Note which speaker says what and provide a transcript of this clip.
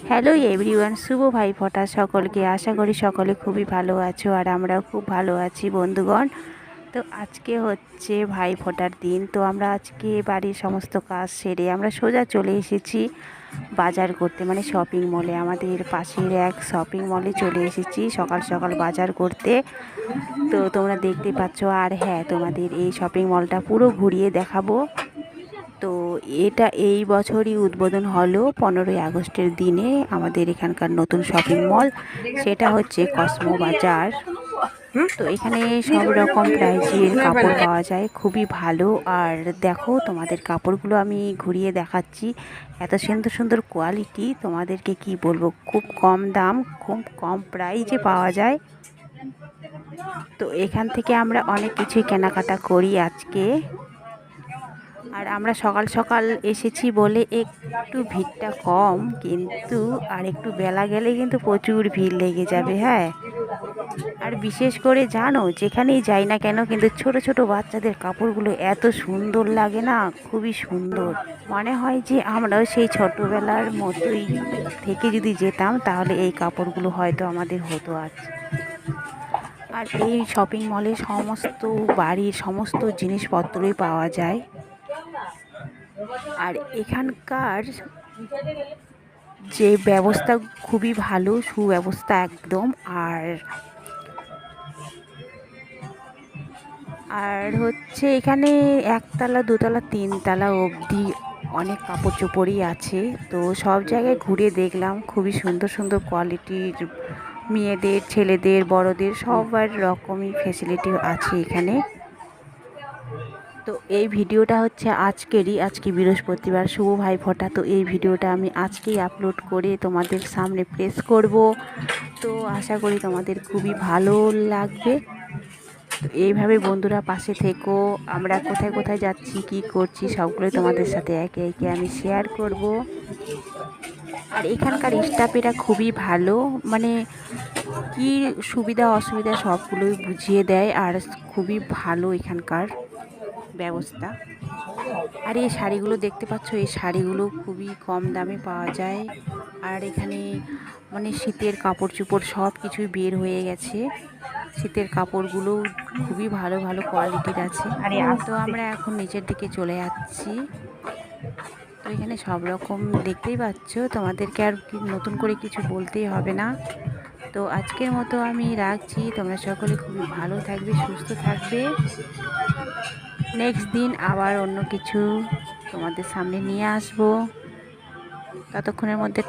Speaker 1: Hello everyone, শুভ ভাইফোঁটা সকলকে। আশা করি সকলে খুবই ভালো আছো, আর আমরাও খুব ভালো আছি বন্ধুগণ। তো আজকে হচ্ছে ভাইফোঁটার দিন। তো আমরা আজকে বাড়ির সমস্ত কাজ সেরে আমরা সোজা চলে এসেছি বাজার করতে, মানে শপিং মলে। আমাদের পাশের এক শপিং মলে চলে এসেছি সকাল সকাল বাজার করতে। তো তোমরা দেখতে পাচ্ছ। আর হ্যাঁ, তোমাদের এই শপিং মলটা পুরো ঘুরিয়ে দেখাবো। তো এটা এই বছরই উদ্বোধন হলো 15ই আগস্টের দিনে আমাদের এখানকার নতুন শপিং মল, সেটা হচ্ছে কসমো বাজার। তো এখানে সব রকম প্রাইজের কাপড় পাওয়া যায়, খুবই ভালো। আর দেখো, তোমাদের কাপড়গুলো আমি ঘুরিয়ে দেখাচ্ছি। এত সুন্দর সুন্দর কোয়ালিটি, তোমাদেরকে কি বলবো, খুব কম দাম, খুব কম প্রাইজে পাওয়া যায়। তো এখান থেকে আমরা অনেক কিছুই কেনাকাটা করি আজকে। আর আমরা সকাল সকাল এসেছি বলে একটু ভিড়টা কম, কিন্তু আর একটু বেলা গেলে কিন্তু প্রচুর ভিড় লেগে যাবে। হ্যাঁ, আর বিশেষ করে জানো, যেখানেই যাই না কেন, কিন্তু ছোট ছোট বাচ্চাদের কাপড়গুলো এত সুন্দর লাগে না, খুবই সুন্দর। মনে হয় যে আমরাও সেই ছোটোবেলার মতোই থেকে যদি যেতাম, তাহলে এই কাপড়গুলো হয়তো আমাদের হতো আজ। আর এই শপিং মলে সমস্ত বাড়ির সমস্ত জিনিসপত্রই পাওয়া যায়। আর এখানকার যে ব্যবস্থা খুবই ভালো, সুব্যবস্থা একদম। আর আর হচ্ছে এখানে একতলা, দোতলা, তিনতলা অবধি অনেক কাপড় চোপড়ই আছে। তো সব জায়গায় ঘুরে দেখলাম, খুবই সুন্দর সুন্দর কোয়ালিটির মেয়েদের, ছেলেদের, বড়দের সবার রকমই ফেসিলিটি আছে এখানে। তো এই ভিডিওটা হচ্ছে আজকে বৃহস্পতিবার, শুভ ভাইফোঁটা। তো এই ভিডিওটা আমি আজকেই আপলোড করে তোমাদের সামনে প্রেস করব। তো আশা করি তোমাদের খুবই ভালো লাগবে। তো এইভাবে বন্ধুরা পাশে থেকো। আমরা কোথায় কোথায় যাচ্ছি, কি করছি, সবগুলোই তোমাদের সাথে একে একে আমি শেয়ার করব। আর এখানকার স্টাফেরা খুবই ভালো, মানে কি সুবিধা অসুবিধা সবগুলোই বুঝিয়ে দেয়। আর খুবই ভালো এখানকার ব্যবস্থা। আর এই শাড়িগুলো দেখতে পাচ্ছ, এই শাড়িগুলো খুবই কম দামে পাওয়া যায়। আর এখানে মানে শীতের কাপড় চোপড় সব কিছুই বের হয়ে গেছে। শীতের কাপড়গুলো খুবই ভালো ভালো কোয়ালিটির আছে। তো আমরা এখন নিচের দিকে চলে যাচ্ছি। তো এখানে সব রকম দেখতেই পাচ্ছ, তোমাদেরকে আর নতুন করে কিছু বলতেই হবে না। তো আজকের মতো আমি রাখছি। তোমরা সকলে খুবই ভালো থাকবে, সুস্থ থাকবে। নেক্সট দিন আবার অন্য কিছু তোমাদের সামনে নিয়ে আসবো। ততক্ষণের মধ্যে